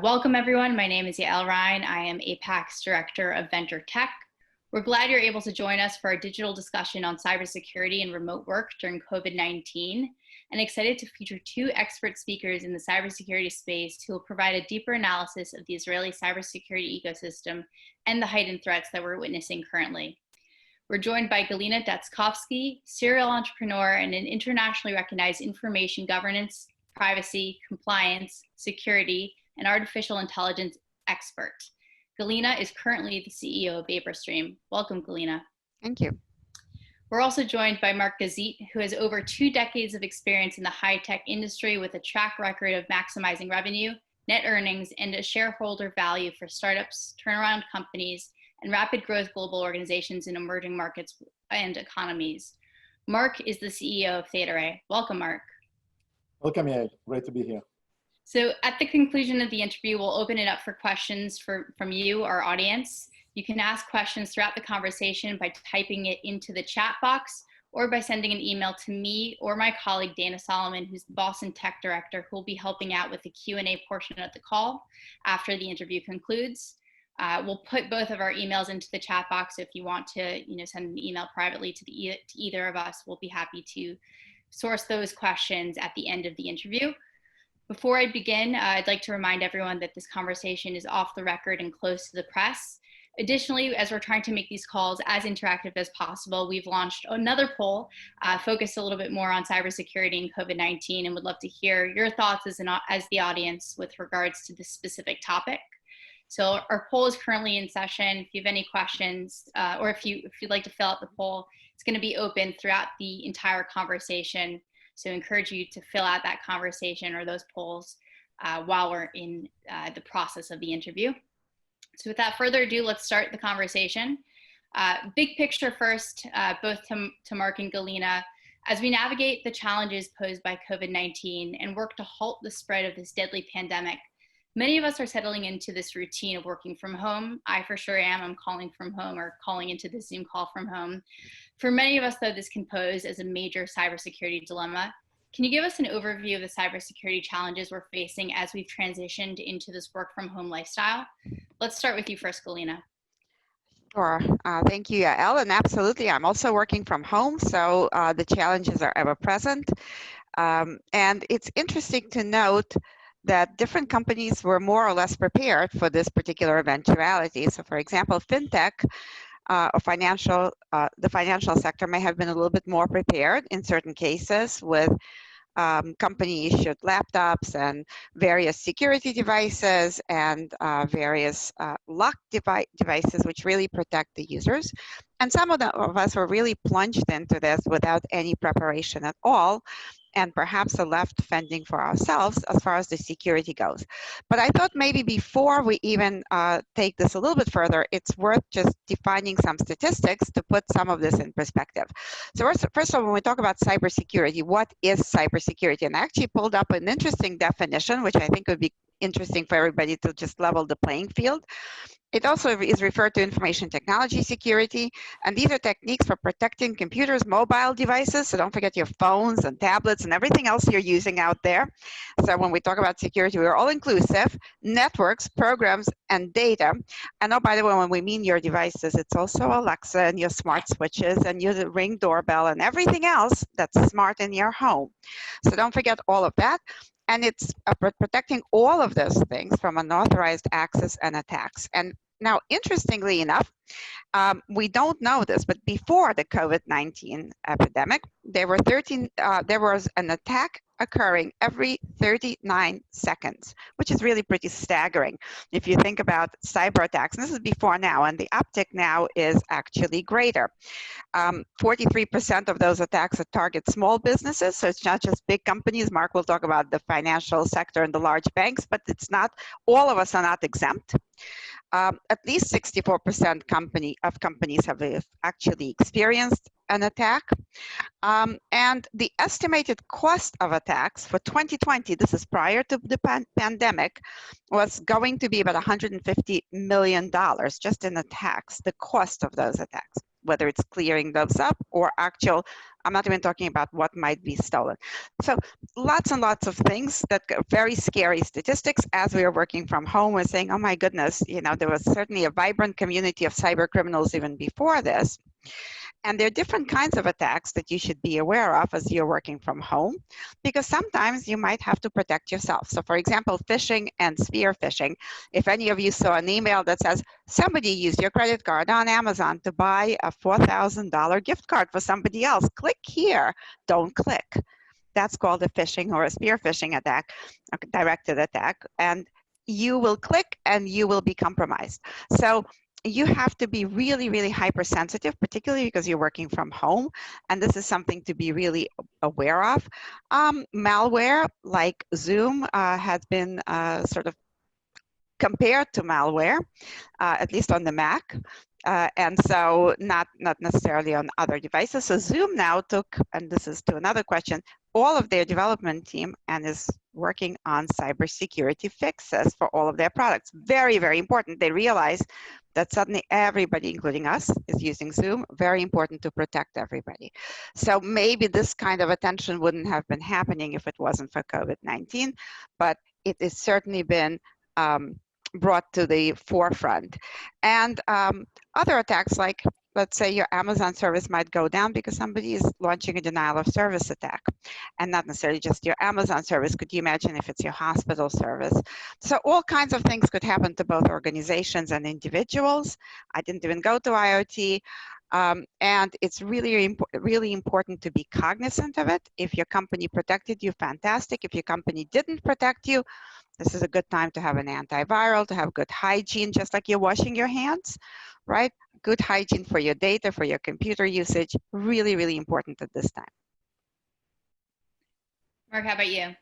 Welcome everyone. My name is Yael Rein. I am AIPAC's Director of Venture Tech. We're glad you're able to join us for our digital discussion on cybersecurity and remote work during COVID-19, and excited to feature two expert speakers in the cybersecurity space who will provide a deeper analysis of the Israeli cybersecurity ecosystem and the heightened threats that we're witnessing currently. We're joined by Galina Datskovsky, serial entrepreneur and an internationally recognized information governance, privacy, compliance, security, and artificial intelligence expert. Galina is currently the CEO of VaporStream. Welcome, Galina. Thank you. We're also joined by Mark Gazit, who has over 2 decades of experience in the high-tech industry with a track record of maximizing revenue, net earnings, and a shareholder value for startups, turnaround companies, and rapid growth global organizations in emerging markets and economies. Mark is the CEO of ThetaRay. Welcome, Mark. Welcome, Yael. Great to be here. So at the conclusion of the interview, we'll open it up for questions from you, our audience. You can ask questions throughout the conversation by typing it into the chat box or by sending an email to me or my colleague, Dana Solomon, who's the Boston Tech Director, who will be helping out with the Q&A portion of the call after the interview concludes. We'll put both of our emails into the chat box. If you want to send an email privately to either of us, we'll be happy to source those questions at the end of the interview. Before I begin, I'd like to remind everyone that this conversation is off the record and close to the press. Additionally, as we're trying to make these calls as interactive as possible, we've launched another poll focused a little bit more on cybersecurity and COVID-19, and would love to hear your thoughts as the audience with regards to this specific topic. So our poll is currently in session. If you have any questions, or if you'd like to fill out the poll, it's going to be open throughout the entire conversation. So I encourage you to fill out that conversation or those polls while we're in the process of the interview. So without further ado, let's start the conversation. Big picture first, both to Mark and Galina. As we navigate the challenges posed by COVID-19 and work to halt the spread of this deadly pandemic, many of us are settling into this routine of working from home. I for sure am. I'm calling from home or calling into this Zoom call from home. For many of us, though, this can pose as a major cybersecurity dilemma. Can you give us an overview of the cybersecurity challenges we're facing as we've transitioned into this work from home lifestyle? Let's start with you first, Galina. Sure. Thank you, Yael. And absolutely, I'm also working from home, so the challenges are ever present. And it's interesting to note that different companies were more or less prepared for this particular eventuality. So for example, fintech or the financial sector may have been a little bit more prepared in certain cases with company-issued laptops and various security devices and various lock devices which really protect the users. And some of us were really plunged into this without any preparation at all, and perhaps are left fending for ourselves as far as the security goes. But I thought maybe before we even take this a little bit further, it's worth just defining some statistics to put some of this in perspective. So first of all, when we talk about cybersecurity, what is cybersecurity? And I actually pulled up an interesting definition, which I think would be interesting for everybody to just level the playing field. It also is referred to information technology security, and these are techniques for protecting computers, mobile devices, so don't forget your phones and tablets and everything else you're using out there. So when we talk about security, we're all inclusive, networks, programs, and data. And oh, by the way, when we mean your devices, it's also Alexa and your smart switches and your Ring doorbell and everything else that's smart in your home. So don't forget all of that. And it's protecting all of those things from unauthorized access and attacks. And now, interestingly enough, we don't know this, but before the COVID-19 epidemic, there was an attack occurring every 39 seconds, which is really pretty staggering if you think about cyber attacks. And this is before now, and the uptick now is actually greater. 43% of those attacks target small businesses, so it's not just big companies. Mark will talk about the financial sector and the large banks, but it's not, all of us are not exempt. At least 64% of companies have actually experienced an attack. And the estimated cost of attacks for 2020, this is prior to the pandemic, was going to be about $150 million just in attacks, the cost of those attacks, whether it's clearing those up or actual I'm not even talking about what might be stolen. So lots and lots of things that very scary statistics as we are working from home. We're saying, oh my goodness, you know, there was certainly a vibrant community of cyber criminals even before this. And there are different kinds of attacks that you should be aware of as you're working from home, because sometimes you might have to protect yourself. So for example, phishing and spear phishing. If any of you saw an email that says, somebody used your credit card on Amazon to buy a $4,000 gift card for somebody else, click here, don't click. That's called a phishing or a spear phishing attack, a directed attack. And you will click and you will be compromised. So you have to be really, really hypersensitive, particularly because you're working from home. And this is something to be really aware of. Malware like Zoom has been sort of compared to malware, at least on the Mac. And so not necessarily on other devices. So Zoom now took, and this is to another question, all of their development team and is working on cybersecurity fixes for all of their products. Very, very important. They realized that suddenly everybody, including us, is using Zoom. Very important to protect everybody. So maybe this kind of attention wouldn't have been happening if it wasn't for COVID-19, but it has certainly been brought to the forefront. And other attacks, like let's say your Amazon service might go down because somebody is launching a denial of service attack, and not necessarily just your Amazon service. Could you imagine if it's your hospital service? So all kinds of things could happen to both organizations and individuals. I didn't even go to IoT. And it's really, really important to be cognizant of it. If your company protected you, fantastic. If your company didn't protect you, this is a good time to have an antiviral, to have good hygiene, just like you're washing your hands, right? Good hygiene for your data, for your computer usage, really, really important at this time. Mark, how about you?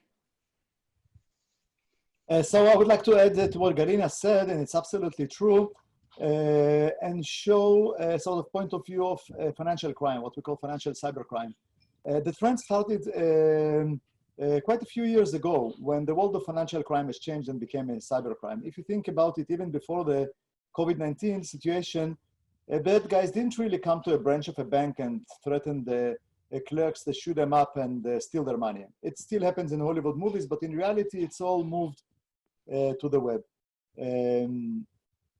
So I would like to add to what Galina said, and it's absolutely true, and show a sort of point of view of financial crime, what we call financial cybercrime. The trend started quite a few years ago when the world of financial crime has changed and became a cybercrime. If you think about it, even before the COVID-19 situation, bad guys didn't really come to a branch of a bank and threaten the clerks to shoot them up and steal their money. It still happens in Hollywood movies, but in reality, it's all moved to the web.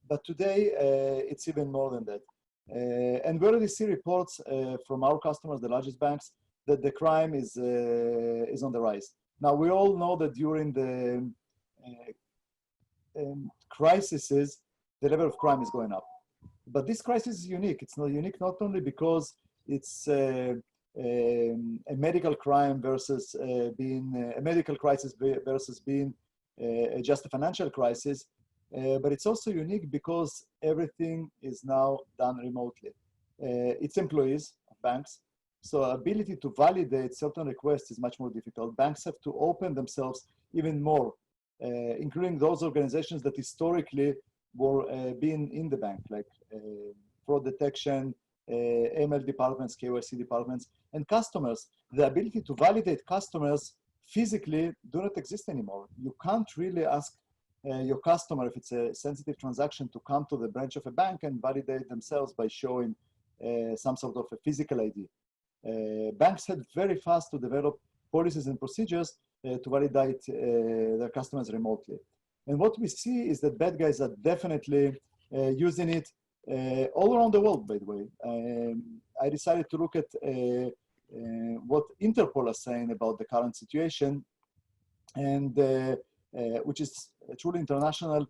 But today, it's even more than that. And we already see reports from our customers, the largest banks, that the crime is on the rise. Now, we all know that during the crises, the level of crime is going up. But this crisis is unique. It's not unique not only because it's a medical crime versus being a medical crisis versus being just a financial crisis, but it's also unique because everything is now done remotely. It's employees of banks. So ability to validate certain requests is much more difficult. Banks have to open themselves even more, including those organizations that historically were being in the bank, like fraud detection, AML departments, KYC departments, and customers. The ability to validate customers physically do not exist anymore. You can't really ask your customer, if it's a sensitive transaction, to come to the branch of a bank and validate themselves by showing some sort of a physical ID. Banks had very fast to develop policies and procedures to validate their customers remotely. And what we see is that bad guys are definitely using it all around the world, by the way. I decided to look at what Interpol is saying about the current situation, and which is truly international.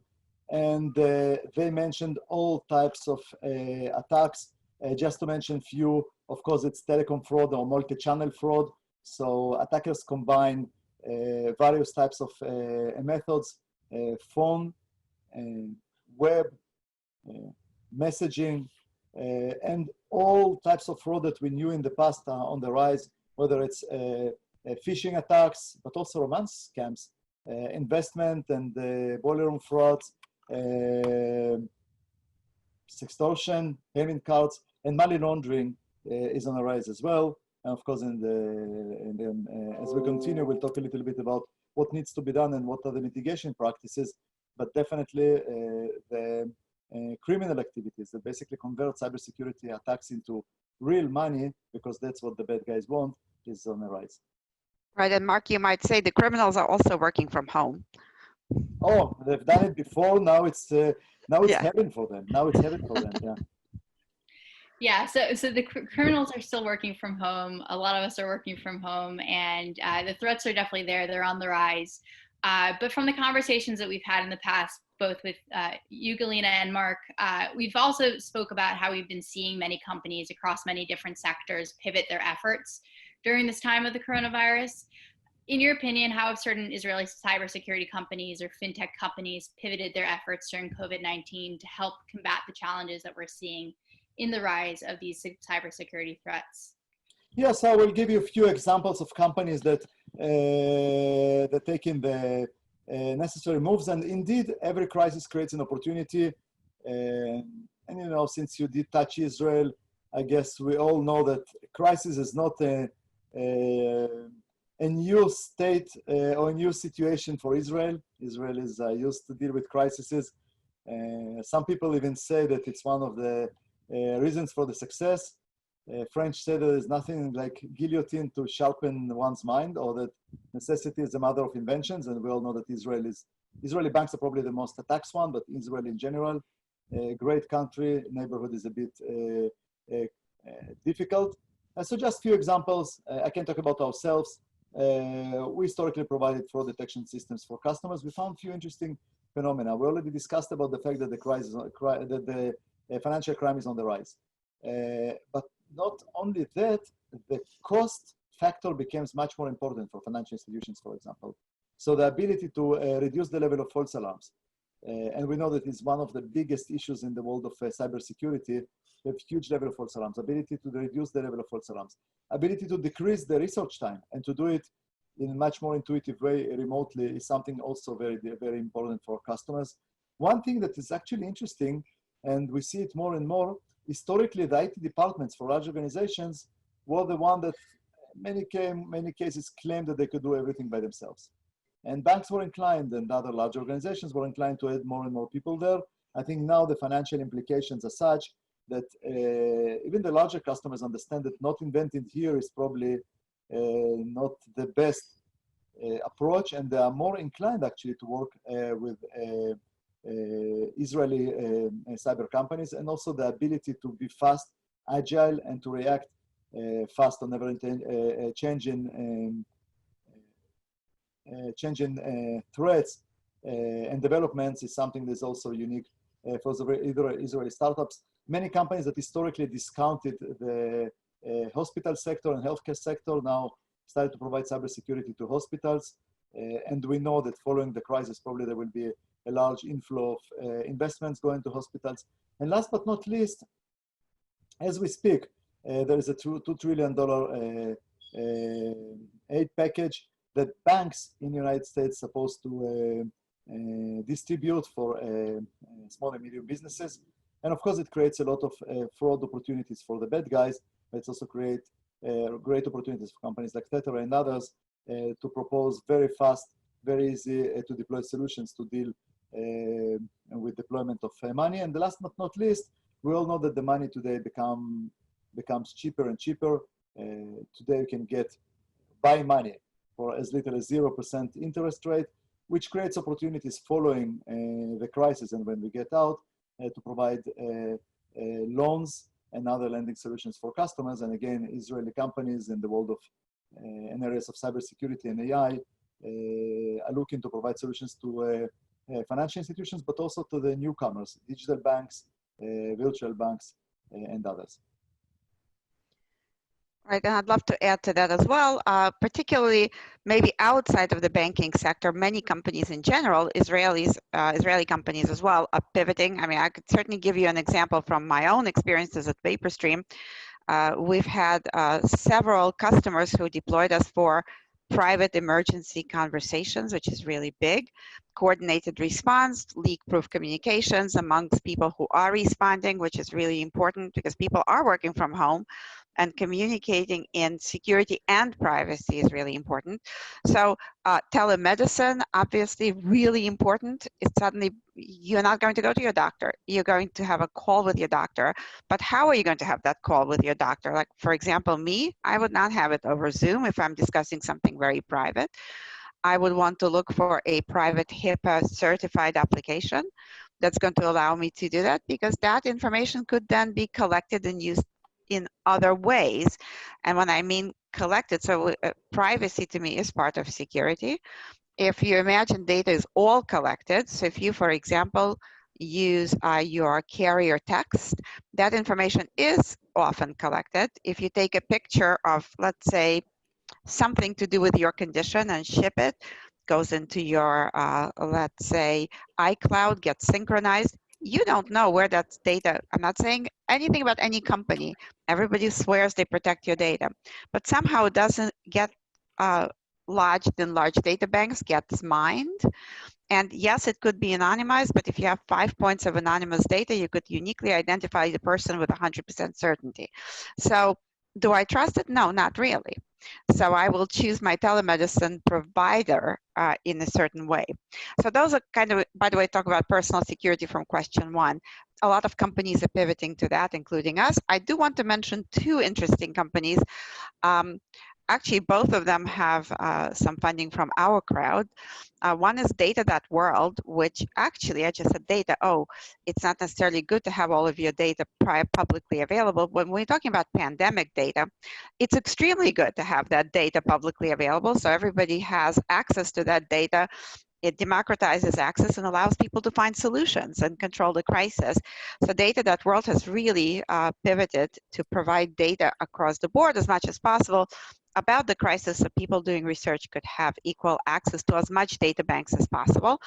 And they mentioned all types of attacks. Just to mention a few, of course, it's telecom fraud or multi-channel fraud. So attackers combine various types of methods, phone, web, messaging, and all types of fraud that we knew in the past are on the rise, whether it's phishing attacks, but also romance scams, investment and boiler room frauds, extortion, payment cards, and money laundering is on the rise as well. And of course, as we continue, we'll talk a little bit about what needs to be done and what are the mitigation practices. But definitely the criminal activities that basically convert cybersecurity attacks into real money, because that's what the bad guys want, is on the rise. Right, and Mark, you might say the criminals are also working from home. Oh, they've done it before. Now it's Yeah. heaven for them. Now it's heaven for them. Yeah. Yeah, so the criminals are still working from home. A lot of us are working from home, and the threats are definitely there. They're on the rise. But from the conversations that we've had in the past, both with you, Galina, and Mark, we've also spoke about how we've been seeing many companies across many different sectors pivot their efforts during this time of the coronavirus. In your opinion, how have certain Israeli cybersecurity companies or fintech companies pivoted their efforts during COVID-19 to help combat the challenges that we're seeing in the rise of these cybersecurity threats? Yes, I will give you a few examples of companies that taking the necessary moves, and indeed, every crisis creates an opportunity. And you know, since you did touch Israel, I guess we all know that crisis is not a new state or a new situation for Israel. Israel is used to deal with crises. Some people even say that it's one of the reasons for the success. French say that there's nothing like guillotine to sharpen one's mind, or that necessity is the mother of inventions. And we all know that Israeli banks are probably the most attacked one, but Israel in general, a great country, neighborhood is a bit difficult. So just a few examples. I can talk about ourselves. We historically provided fraud detection systems for customers. We found a few interesting phenomena. We already discussed about the fact that the financial crime is on the rise. But not only that, the cost factor becomes much more important for financial institutions, for example. So the ability to reduce the level of false alarms. And we know that it's one of the biggest issues in the world of cybersecurity. We have huge level of false alarms, ability to reduce the level of false alarms, ability to decrease the research time and to do it in a much more intuitive way remotely is something also very, very important for customers. One thing that is actually interesting, and we see it more and more, historically, the IT departments for large organizations were the one that many cases claimed that they could do everything by themselves. And banks were inclined, and other large organizations were inclined to add more and more people there. I think now the financial implications are such that even the larger customers understand that not invented here is probably not the best approach, and they are more inclined actually to work with Israeli cyber companies, and also the ability to be fast, agile, and to react fast on changing threats and developments is something that's also unique for the Israeli startups. Many companies that historically discounted the hospital sector and healthcare sector now started to provide cybersecurity to hospitals. And we know that following the crisis, probably there will be a large inflow of investments going to hospitals. And last but not least, as we speak, there is a $2 trillion aid package that banks in the United States are supposed to distribute for small and medium businesses. And of course, it creates a lot of fraud opportunities for the bad guys, but it's also create great opportunities for companies like ThetaRay and others to propose very fast, very easy to deploy solutions to deal with deployment of money. And the last but not least, we all know that the money today becomes cheaper and cheaper. Today you can buy money for as little as 0% interest rate, which creates opportunities following the crisis and when we get out to provide loans and other lending solutions for customers. And again, Israeli companies in the world of in areas of cybersecurity and AI are looking to provide solutions to financial institutions, but also to the newcomers, digital banks, virtual banks, and others. Right, and I'd love to add to that as well, particularly maybe outside of the banking sector, many companies in general, Israeli companies as well, are pivoting. I mean, I could certainly give you an example from my own experiences at VaporStream. We've had several customers who deployed us for private emergency conversations, which is really big, coordinated response, leak-proof communications amongst people who are responding, which is really important because people are working from home. and communicating in security and privacy is really important. So telemedicine, obviously really important. It's suddenly, you're not going to go to your doctor. You're going to have a call with your doctor. But how are you going to have that call with your doctor? Like, for example, me, I would not have it over Zoom if I'm discussing something very private. I would want to look for a private HIPAA certified application that's going to allow me to do that, because that information could then be collected and used in other ways. And when I mean collected, so privacy to me is part of security. If you imagine data is all collected, so if you, for example, use your carrier text, that information is often collected. If you take a picture of, let's say, something to do with your condition and ship it, goes into your, let's say, iCloud, gets synchronized. You don't know where that data, I'm not saying anything about any company. Everybody swears they protect your data, but somehow it doesn't get lodged in large data banks, gets mined. And yes, it could be anonymized, but if you have 5 points of anonymous data, you could uniquely identify the person with 100% certainty. So do I trust it? No, not really. So I will choose my telemedicine provider in a certain way. So those are kind of, by the way, talk about personal security from question 1. A lot of companies are pivoting to that, including us. I do want to mention 2 interesting companies. Actually, both of them have some funding from our crowd. One is Data.World, which actually, I just said data. Oh, it's not necessarily good to have all of your data publicly available. When we're talking about pandemic data, it's extremely good to have that data publicly available, so everybody has access to that data. It democratizes access and allows people to find solutions and control the crisis. So Data.World has really pivoted to provide data across the board as much as possible about the crisis, so people doing research could have equal access to as much data banks as possible.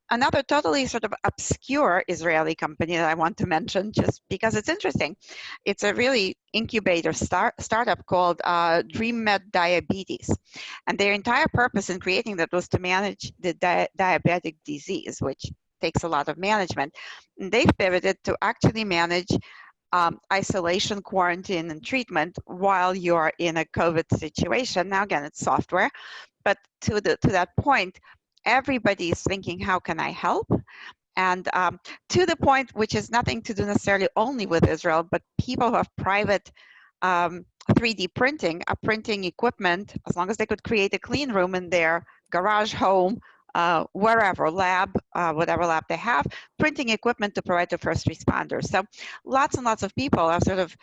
Another totally sort of obscure Israeli company that I want to mention, just because it's interesting, it's a really incubator startup called DreamMed Diabetes. And their entire purpose in creating that was to manage the diabetic disease, which takes a lot of management. And they've pivoted to actually manage isolation, quarantine, and treatment while you're in a COVID situation. Now, again, it's software, but to that point, everybody is thinking, how can I help? And to the point, which is nothing to do necessarily only with Israel, but people who have private 3D printing, printing equipment, as long as they could create a clean room in their garage, home, wherever, lab, whatever lab they have, printing equipment to provide to first responders. So lots and lots of people are sort of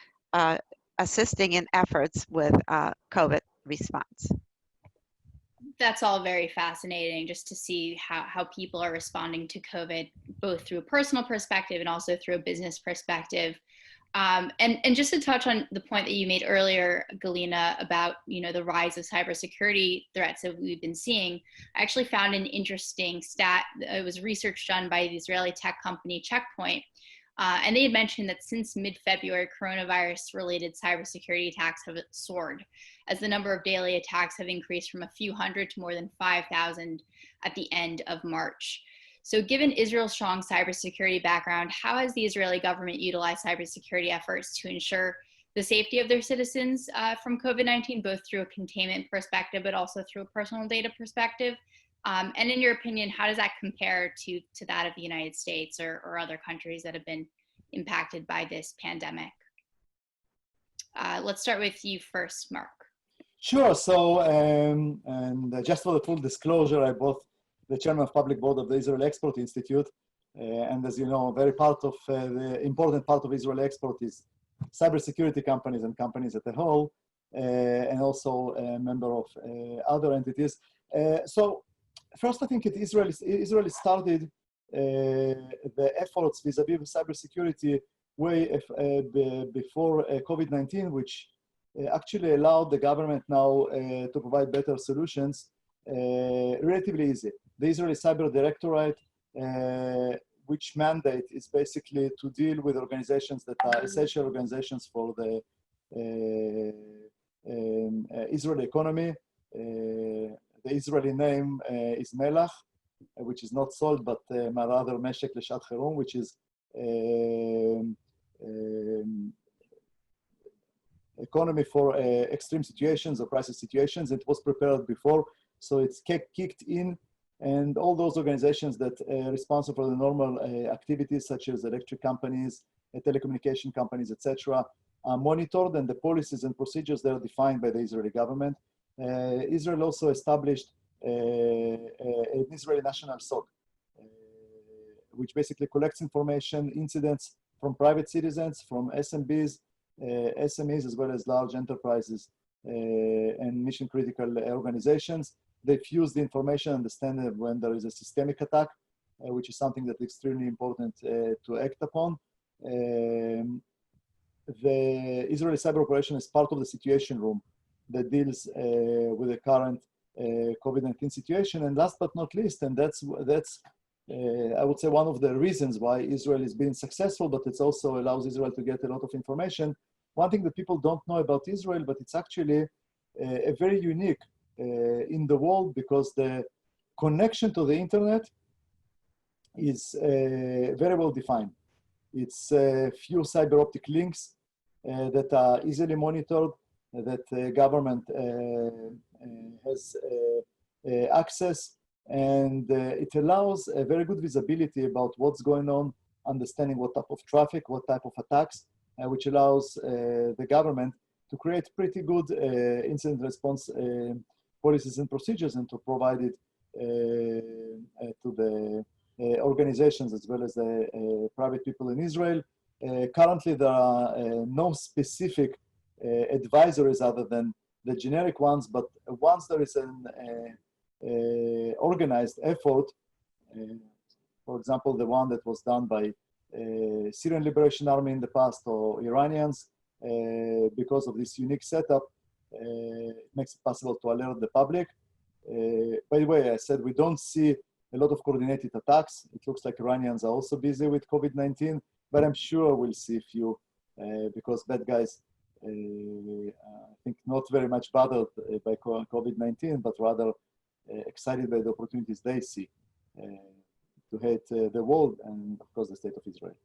assisting in efforts with COVID response. That's all very fascinating, just to see how people are responding to COVID, both through a personal perspective and also through a business perspective. And just to touch on the point that you made earlier, Galina, about the rise of cybersecurity threats that we've been seeing, I actually found an interesting stat. It was research done by the Israeli tech company Checkpoint, and they had mentioned that since mid-February, coronavirus-related cybersecurity attacks have soared, as the number of daily attacks have increased from a few hundred to more than 5,000 at the end of March. So given Israel's strong cybersecurity background, how has the Israeli government utilized cybersecurity efforts to ensure the safety of their citizens from COVID-19, both through a containment perspective, but also through a personal data perspective? And in your opinion, how does that compare to that of the United States or other countries that have been impacted by this pandemic? Let's start with you first, Mark. Sure. So, and just for the full disclosure, I both the chairman of public board of the Israel Export Institute, and as you know, very part of the important part of Israel Export is cybersecurity companies and companies as a whole, and also a member of other entities. So, first, I think Israel started the efforts vis-a-vis cybersecurity way before COVID-19, which actually allowed the government now to provide better solutions relatively easy. The Israeli Cyber Directorate, which mandate is basically to deal with organizations that are essential organizations for the Israeli economy. The Israeli name is Melach, which is not salt, but rather Meshek Leshat Cherum, which is economy for extreme situations or crisis situations. It was prepared before, so it's kicked in, and all those organizations that are responsible for the normal activities, such as electric companies, telecommunication companies, etc., are monitored, and the policies and procedures that are defined by the Israeli government. Israel also established an Israeli national SOC, which basically collects information, incidents from private citizens, from SMBs, SMEs, as well as large enterprises and mission critical organizations. They fuse the information, understand when there is a systemic attack, which is something that's extremely important to act upon. The Israeli cyber operation is part of the situation room that deals with the current COVID-19 situation. And last but not least, and that's I would say one of the reasons why Israel is being successful, but it also allows Israel to get a lot of information. One thing that people don't know about Israel, but it's actually a very unique in the world, because the connection to the internet is very well defined. It's a few cyber optic links that are easily monitored, that the government has access, and it allows a very good visibility about what's going on, understanding what type of traffic, what type of attacks, which allows the government to create pretty good incident response policies and procedures, and to provide it to the organizations as well as the private people in Israel. Currently, there are no specific advisories other than the generic ones, but once there is an organized effort, for example, the one that was done by Syrian Liberation Army in the past, or Iranians, because of this unique setup, it makes it possible to alert the public. By the way, I said we don't see a lot of coordinated attacks. It looks like Iranians are also busy with COVID-19, but I'm sure we'll see a few because bad guys, I think, not very much bothered by COVID-19, but rather excited by the opportunities they see to hate the world and, of course, the state of Israel.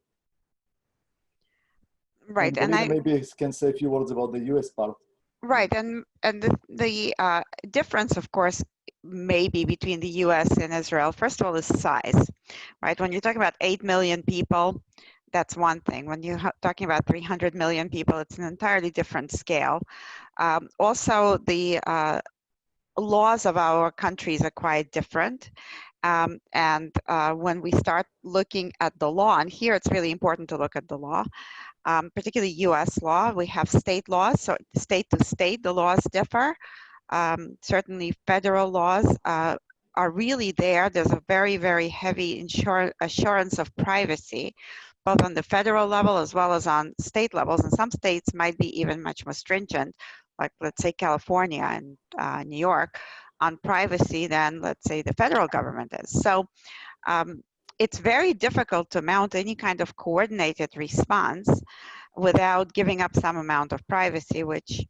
Right, and I maybe can say a few words about the U.S. part. Right, and the difference, of course, maybe between the U.S. and Israel, first of all, is size, right? When you're talking about 8 million people, that's one thing. When you're talking about 300 million people, it's an entirely different scale. Also, the laws of our countries are quite different. When we start looking at the law, and here it's really important to look at the law, particularly U.S. law, we have state laws, so state to state, the laws differ. Certainly federal laws are really there. There's a very, very heavy assurance of privacy, both on the federal level as well as on state levels. And some states might be even much more stringent, like let's say California and New York, on privacy than, let's say, the federal government is. So it's very difficult to mount any kind of coordinated response without giving up some amount of privacy, which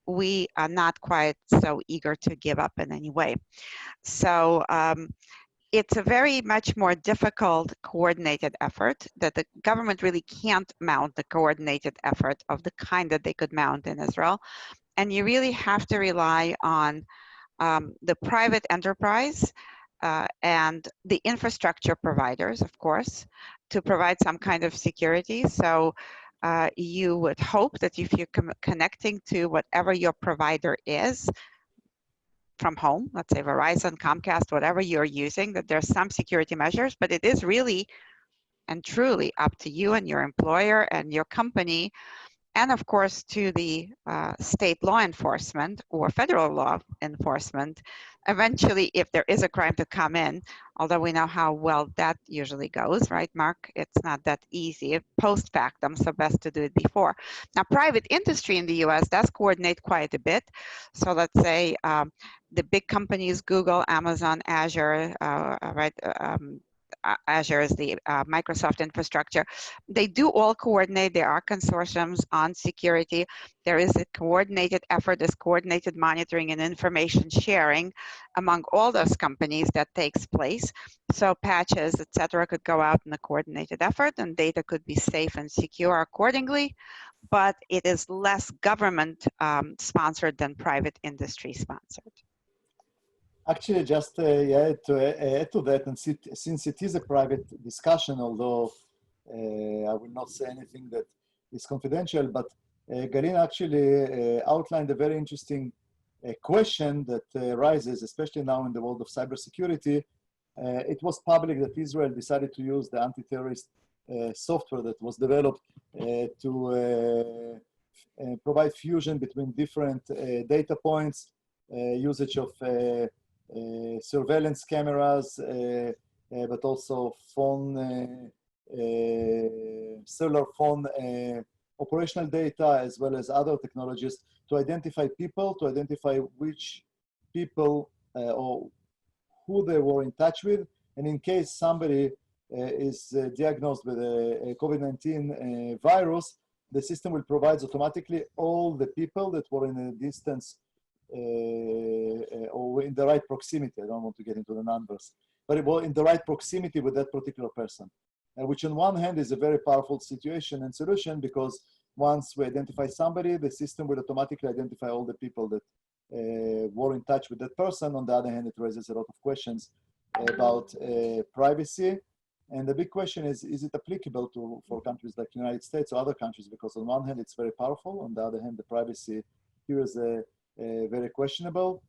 we are not quite so eager to give up in any way. So it's a very much more difficult coordinated effort that the government really can't mount the coordinated effort of the kind that they could mount in Israel. And you really have to rely on the private enterprise and the infrastructure providers, of course, to provide some kind of security. So you would hope that if you're connecting to whatever your provider is from home, let's say Verizon, Comcast, whatever you're using, that there's some security measures, but it is really and truly up to you and your employer and your company, and of course to the state law enforcement or federal law enforcement, eventually, if there is a crime to come in, although we know how well that usually goes, right, Mark? It's not that easy post factum, so best to do it before. Now, private industry in the US does coordinate quite a bit. So let's say the big companies, Google, Amazon, Azure, right, Azure is the Microsoft infrastructure. They do all coordinate. There are consortiums on security. There is a coordinated effort, there's coordinated monitoring and information sharing among all those companies that takes place. So patches, et cetera, could go out in a coordinated effort and data could be safe and secure accordingly, but it is less government sponsored than private industry sponsored. Actually, just yeah, to add to that, and since it is a private discussion, although I will not say anything that is confidential, but Galina actually outlined a very interesting question that arises, especially now in the world of cybersecurity. It was public that Israel decided to use the anti-terrorist software that was developed to provide fusion between different data points, usage of surveillance cameras, but also phone, cellular phone operational data, as well as other technologies to identify people, to identify which people or who they were in touch with. And in case somebody is diagnosed with a COVID-19 virus, the system will provide automatically all the people that were in a distance or in the right proximity. I don't want to get into the numbers, but it was in the right proximity with that particular person, which on one hand is a very powerful situation and solution, because once we identify somebody, the system will automatically identify all the people that were in touch with that person. On the other hand, it raises a lot of questions about privacy. And the big question is it applicable for countries like the United States or other countries? Because on one hand, it's very powerful. On the other hand, the privacy here is very questionable.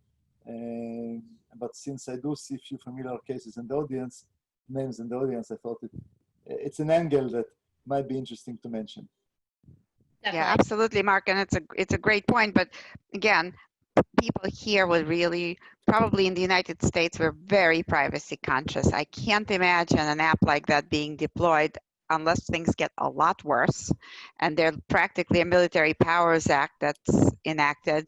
But since I do see a few familiar cases in the audience, names in the audience, I thought it's an angle that might be interesting to mention. Definitely. Yeah, absolutely, Mark, and it's a great point. But again, people here would really, probably in the United States, we're very privacy conscious. I can't imagine an app like that being deployed unless things get a lot worse, and there's practically a Military Powers Act that's enacted,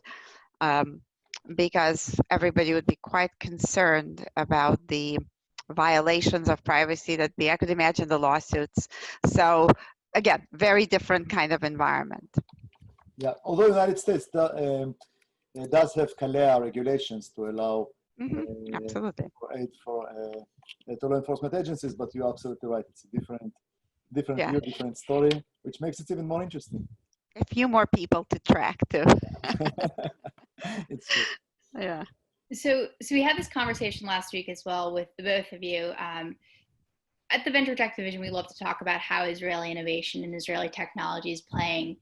because everybody would be quite concerned about the violations of privacy that be. I could imagine the lawsuits. So again, very different kind of environment. Yeah, although the United States it does have CALEA regulations to allow absolutely aid for to law enforcement agencies, but you're absolutely right. It's a different Yeah. view, different story, which makes it even more interesting. A few more people to track too. It's true. Yeah. So we had this conversation last week as well with the both of you. At the Venture Tech Division, we love to talk about how Israeli innovation and Israeli technology is playing,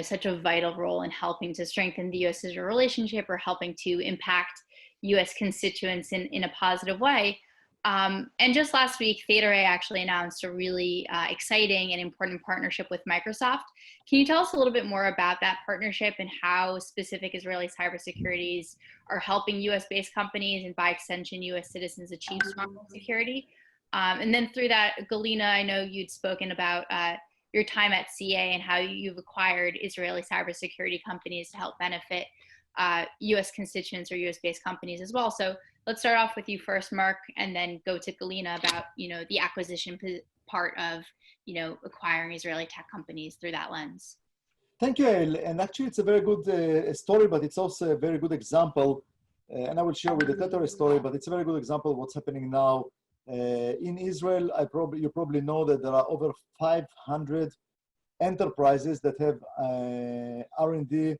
such a vital role in helping to strengthen the U.S.-Israel relationship, or helping to impact U.S. constituents in a positive way. And just last week, ThetaRay actually announced a really exciting and important partnership with Microsoft. Can you tell us a little bit more about that partnership and how specific Israeli cybersecurities are helping U.S.-based companies and, by extension, U.S. citizens achieve stronger security? And then through that, Galina, I know you'd spoken about your time at CA and how you've acquired Israeli cybersecurity companies to help benefit U.S. constituents or U.S.-based companies as well. So let's start off with you first, Mark, and then go to Galina about, the acquisition part of, acquiring Israeli tech companies through that lens. Thank you, Yael. And actually, it's a very good story, but it's also a very good example. And I will share with the ThetaRay story, but it's a very good example of what's happening now. In Israel, you probably know that there are over 500 enterprises that have R&D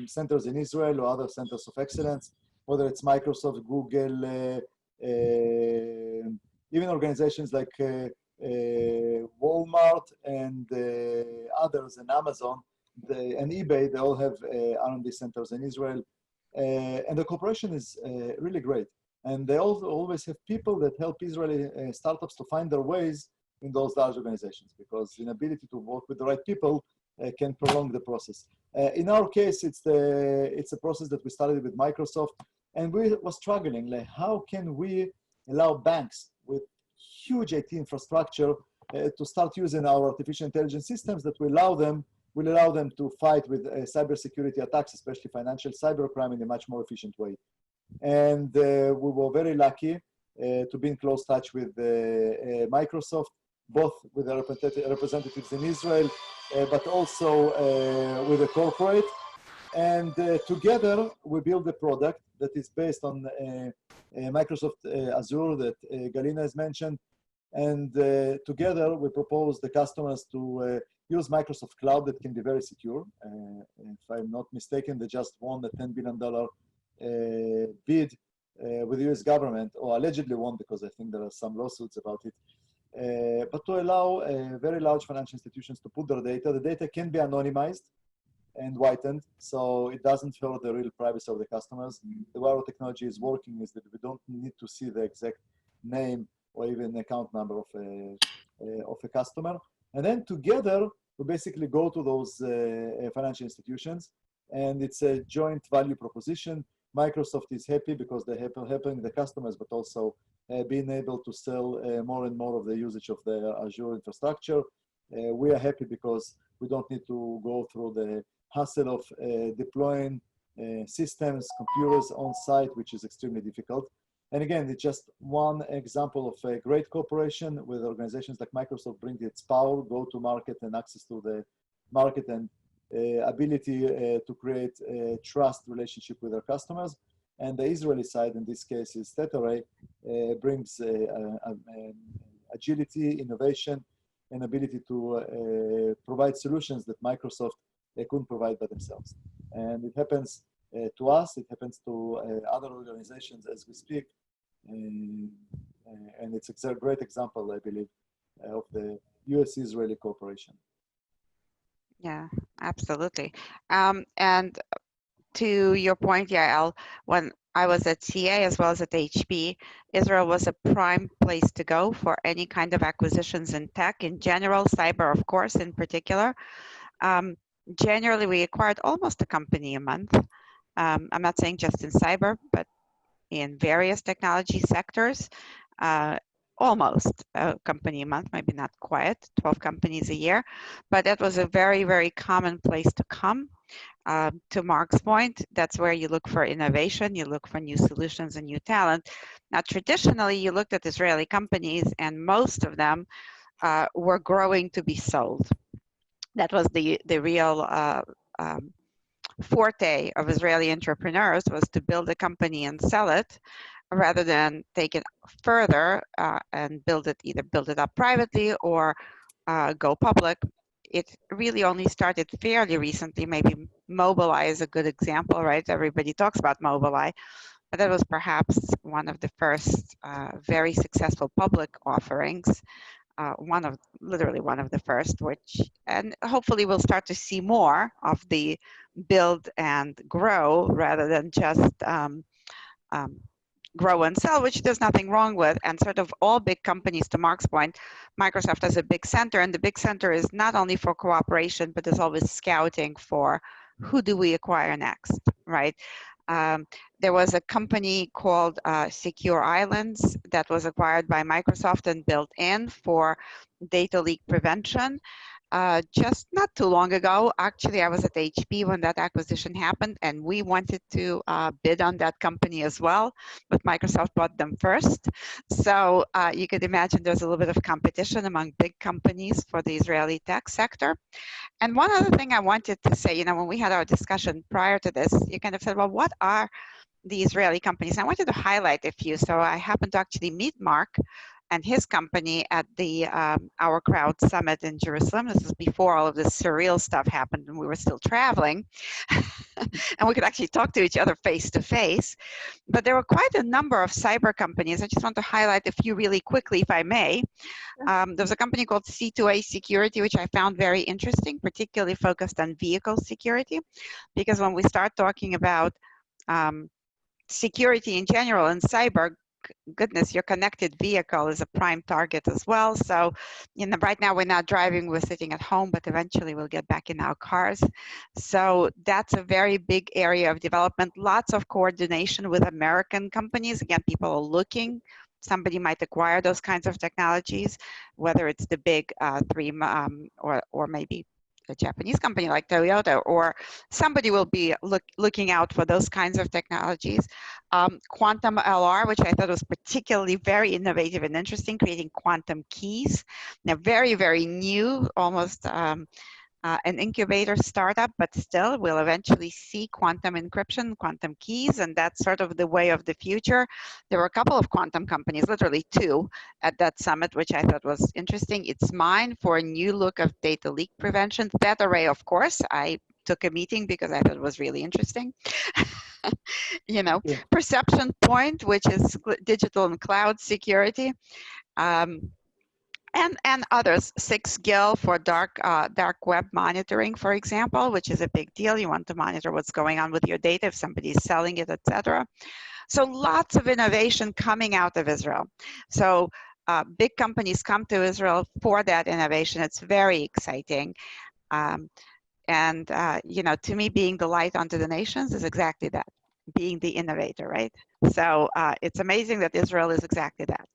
centers in Israel or other centers of excellence, whether it's Microsoft, Google, even organizations like Walmart and others, and Amazon and eBay. They all have R&D centers in Israel, and the cooperation is really great. And they also always have people that help Israeli startups to find their ways in those large organizations, because the inability to work with the right people can prolong the process. In our case, it's a process that we started with Microsoft, and we were struggling, like, how can we allow banks with huge IT infrastructure to start using our artificial intelligence systems that will allow them to fight with cybersecurity attacks, especially financial cybercrime, in a much more efficient way. And we were very lucky to be in close touch with Microsoft, both with the representatives in Israel, but also with the corporate. And together, we build a product that is based on Microsoft Azure that Galina has mentioned. And together, we propose the customers to use Microsoft Cloud that can be very secure. If I'm not mistaken, they just won the $10 billion bid with the US government, or allegedly won, because I think there are some lawsuits about it. But to allow very large financial institutions to put their data. The data can be anonymized and whitened, so it doesn't hurt the real privacy of the customers. The way our technology is working is that we don't need to see the exact name or even account number of a customer. And then together, we basically go to those financial institutions, and it's a joint value proposition. Microsoft is happy because they're helping the customers, but also being able to sell more and more of the usage of the Azure infrastructure. We are happy because we don't need to go through the hassle of deploying systems, computers on site, which is extremely difficult. And again, it's just one example of a great cooperation with organizations like Microsoft, bring its power, go to market, and access to the market, and ability to create a trust relationship with our customers. And the Israeli side, in this case, is ThetaRay, brings agility, innovation, and ability to provide solutions that Microsoft couldn't provide by themselves. And it happens to us, it happens to other organizations as we speak. And it's a great example, I believe, of the US-Israeli cooperation. Yeah, absolutely. And to your point, Yael, when I was at CA as well as at HP, Israel was a prime place to go for any kind of acquisitions in tech in general, cyber, of course, in particular. Generally, we acquired almost a company a month. I'm not saying just in cyber, but in various technology sectors, almost a company a month, maybe not quite, 12 companies a year, but that was a very, very common place to come. To Mark's point, that's where you look for innovation, you look for new solutions and new talent. Now, traditionally, you looked at Israeli companies and most of them were growing to be sold. That was the real forte of Israeli entrepreneurs, was to build a company and sell it rather than take it further and either build it up privately or go public. It really only started fairly recently. Maybe Mobileye is a good example, right? Everybody talks about Mobileye, but that was perhaps one of the first very successful public offerings. Literally one of the first, and hopefully we'll start to see more of the build and grow rather than just grow and sell, which there's nothing wrong with. And sort of all big companies, to Mark's point, Microsoft has a big center, and the big center is not only for cooperation, but there's always scouting for who do we acquire next, right? There was a company called Secure Islands that was acquired by Microsoft and built in for data leak prevention. Just not too long ago, actually, I was at HP when that acquisition happened, and we wanted to bid on that company as well, but Microsoft bought them first. So you could imagine there's a little bit of competition among big companies for the Israeli tech sector. And one other thing I wanted to say, when we had our discussion prior to this, you kind of said, well, what are the Israeli companies? I wanted to highlight a few. So I happened to actually meet Mark and his company at the Our Crowd Summit in Jerusalem. This was before all of this surreal stuff happened and we were still traveling. And we could actually talk to each other face to face. But there were quite a number of cyber companies. I just want to highlight a few really quickly, if I may. There's a company called C2A Security, which I found very interesting, particularly focused on vehicle security. Because when we start talking about security in general and cyber, goodness, your connected vehicle is a prime target as well. So, right now we're not driving, we're sitting at home, but eventually we'll get back in our cars. So that's a very big area of development. Lots of coordination with American companies. Again, people are looking. Somebody might acquire those kinds of technologies, whether it's the big three or maybe a Japanese company like Toyota, or somebody will be looking out for those kinds of technologies. Quantum LR, which I thought was particularly very innovative and interesting, creating quantum keys. Now, very, very new, almost an incubator startup, but still we'll eventually see quantum encryption, quantum keys, and that's sort of the way of the future. There were a couple of quantum companies, literally 2, at that summit, which I thought was interesting. It's mine for a new look of data leak prevention. ThetaRay, of course, I took a meeting because I thought it was really interesting. You know, Yeah. Perception Point, which is digital and cloud security. And others, 6GIL for dark web monitoring, for example, which is a big deal. You want to monitor what's going on with your data if somebody's selling it, etc. So lots of innovation coming out of Israel. So big companies come to Israel for that innovation. It's very exciting. You know, to me, being the light unto the nations is exactly that, being the innovator, right? So it's amazing that Israel is exactly that.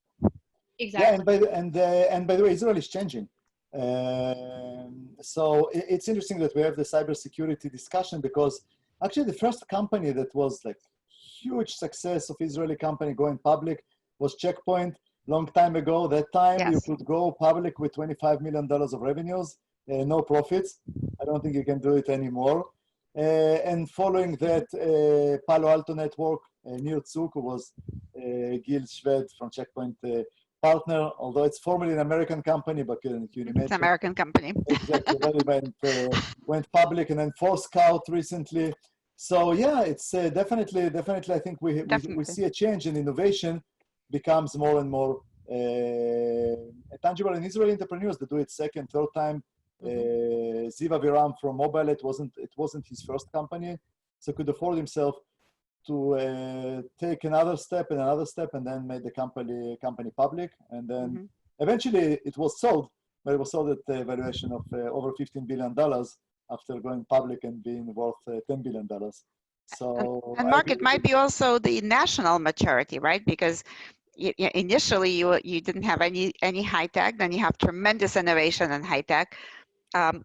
Exactly. Yeah, and by the way, Israel is changing. So it's interesting that we have the cybersecurity discussion, because actually the first company that was like huge success of Israeli company going public was Checkpoint. Long time ago. That time Yes. you could go public with $25 million of revenues, no profits. I don't think you can do it anymore. And following that, Palo Alto Network, Nir Tsuk, who was Gil Shved from Checkpoint partner, although it's formerly an American company, but can you imagine? It's an American company. Exactly, but it went public, and then Forescout recently. So yeah, it's definitely, I think we see a change in innovation becomes more and more tangible. And Israeli entrepreneurs that do it second, third time. Ziva Viram from Mobile, it wasn't his first company, so could afford himself to take another step and then made the company public, and then eventually it was sold, but it was sold at a valuation of over $15 billion after going public and being worth $10 billion. So and Mark, it might be also the national maturity, right? Because initially you didn't have any high tech, then you have tremendous innovation in high tech.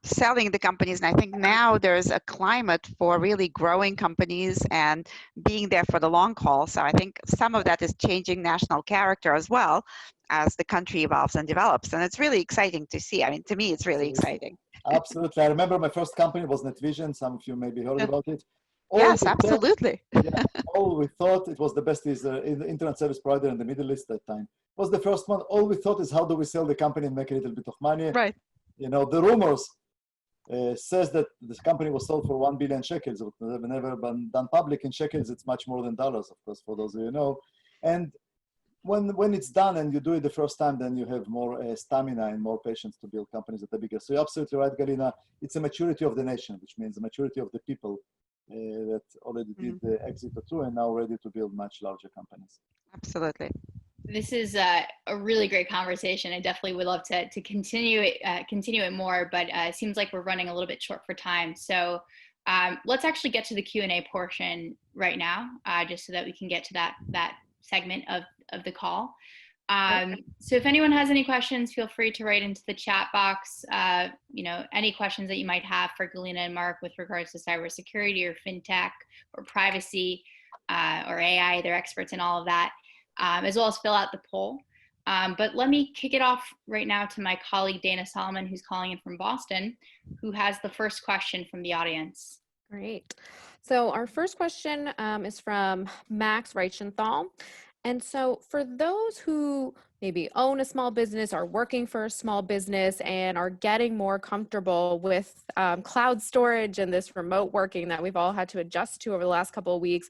Selling the companies, and I think now there's a climate for really growing companies and being there for the long haul. So I think some of that is changing national character as well as the country evolves and develops, and it's really exciting to see. I mean, to me, it's really exciting. Absolutely. I remember my first company was NetVision. Some of you maybe heard about it. Yes, absolutely. All we thought, it was the best internet service provider in the Middle East at that time. It was the first one. All we thought is, how do we sell the company and make a little bit of money? Right. You know, the rumors says that this company was sold for 1 billion shekels. It was never been done public in shekels. It's much more than dollars, of course, for those of you know. And when it's done and you do it the first time, then you have more stamina and more patience to build companies that are bigger. So you're absolutely right, Galina. It's a maturity of the nation, which means the maturity of the people that already did the exit or two and now ready to build much larger companies. Absolutely. This is a really great conversation. I definitely would love to continue it more, but it seems like we're running a little bit short for time. So let's actually get to the Q&A portion right now, just so that we can get to that segment of the call. So if anyone has any questions, feel free to write into the chat box. You know, any questions that you might have for Galina and Mark with regards to cybersecurity or fintech or privacy or AI. They're experts in all of that. As well as fill out the poll. But let me kick it off right now to my colleague, Dana Solomon, who's calling in from Boston, who has the first question from the audience. Great. So our first question is from Max Reichenthal. And so for those who maybe own a small business, are working for a small business, and are getting more comfortable with cloud storage and this remote working that we've all had to adjust to over the last couple of weeks,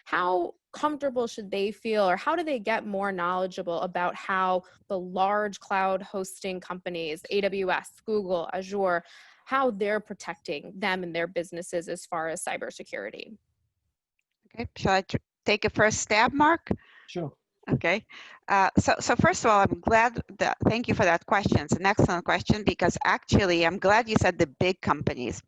how comfortable should they feel, or how do they get more knowledgeable about how the large cloud hosting companies, AWS, Google, Azure, how they're protecting them and their businesses as far as cybersecurity? Okay, shall I take a first stab, Mark? Sure. Okay, so first of all, I'm glad that, thank you for that question. It's an excellent question, because actually I'm glad you said the big companies.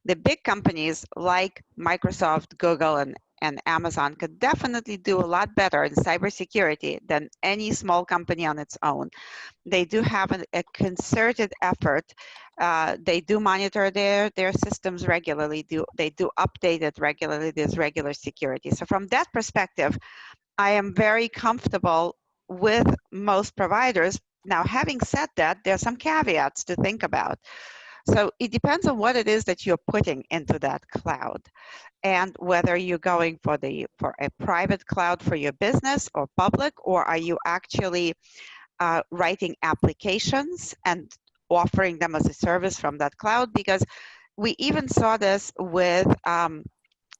The big companies like Microsoft, Google, and and Amazon could definitely do a lot better in cybersecurity than any small company on its own. They do have a concerted effort. They do monitor their systems regularly. They do update it regularly. There's regular security. So from that perspective, I am very comfortable with most providers. Now, having said that, there are some caveats to think about. So it depends on what it is that you're putting into that cloud, and whether you're going for a private cloud for your business or public, or are you actually writing applications and offering them as a service from that cloud. Because we even saw this with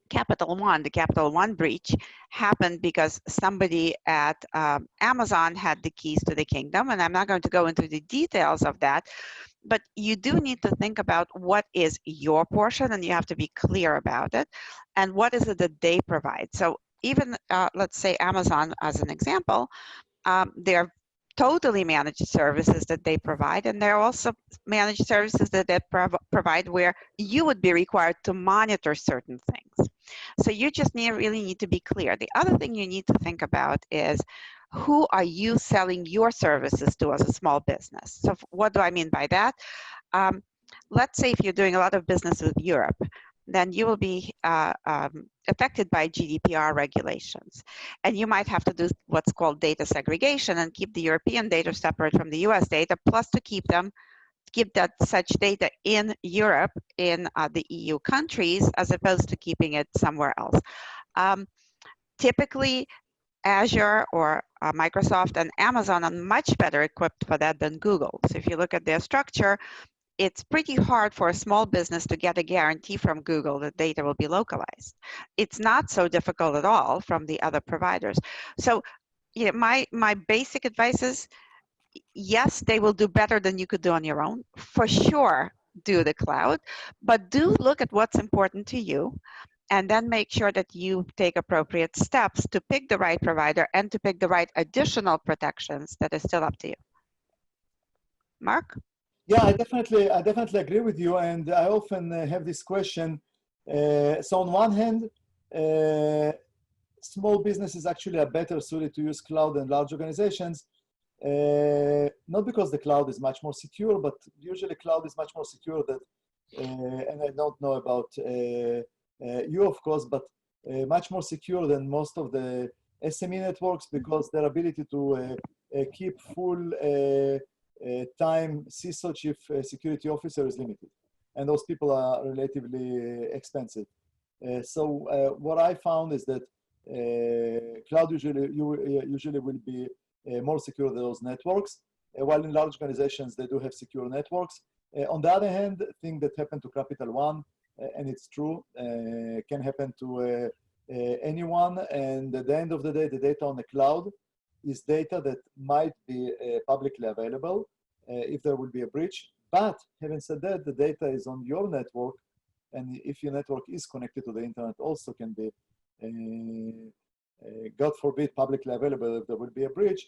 Capital One. The Capital One breach happened because somebody at Amazon had the keys to the kingdom, and I'm not going to go into the details of that, but you do need to think about what is your portion, and you have to be clear about it, and what is it that they provide. So even, let's say Amazon as an example, they're totally managed services that they provide, and there are also managed services that they provide where you would be required to monitor certain things. So you just really need to be clear. The other thing you need to think about is, who are you selling your services to as a small business? So what do I mean by that? Let's say if you're doing a lot of business with Europe, then you will be affected by GDPR regulations. And you might have to do what's called data segregation and keep the European data separate from the US data, plus to keep that such data in Europe, in the EU countries, as opposed to keeping it somewhere else. Typically, Azure or Microsoft and Amazon are much better equipped for that than Google. So if you look at their structure, it's pretty hard for a small business to get a guarantee from Google that data will be localized. It's not so difficult at all from the other providers. So my basic advice is, yes, they will do better than you could do on your own. For sure, do the cloud, but do look at what's important to you, and then make sure that you take appropriate steps to pick the right provider and to pick the right additional protections that is still up to you. Mark? Yeah, I definitely agree with you, and I often have this question. So on one hand, small businesses actually are better suited to use cloud than large organizations, not because the cloud is much more secure, but usually cloud is much more secure than, and I don't know about you, of course, but much more secure than most of the SME networks, because their ability to keep full time CISO, chief security officer, is limited, and those people are relatively expensive. So what I found is that cloud usually will be more secure than those networks, while in large organizations they do have secure networks. On the other hand, thing that happened to Capital One, and it's true, can happen to anyone, and at the end of the day, the data on the cloud is data that might be publicly available if there will be a breach. But having said that, the data is on your network, and if your network is connected to the internet, also can be, God forbid, publicly available if there will be a breach.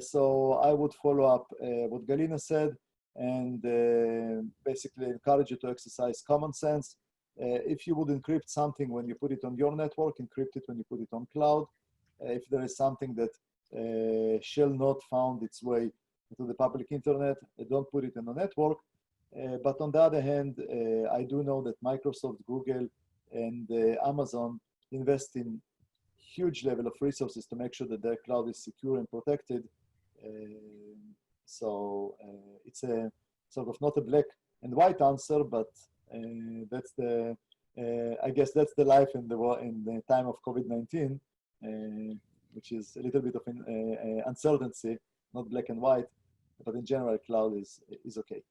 So I would follow up what Galina said, and basically encourage you to exercise common sense. If you would encrypt something when you put it on your network, encrypt it when you put it on cloud. If there is something that shall not found its way to the public internet, don't put it in the network. But on the other hand, I do know that Microsoft, Google, and Amazon invest in huge level of resources to make sure that their cloud is secure and protected. So it's a sort of not a black and white answer, but that's the I guess that's the life in the time of COVID-19, which is a little bit of uncertainty, not black and white, but in general, cloud is okay.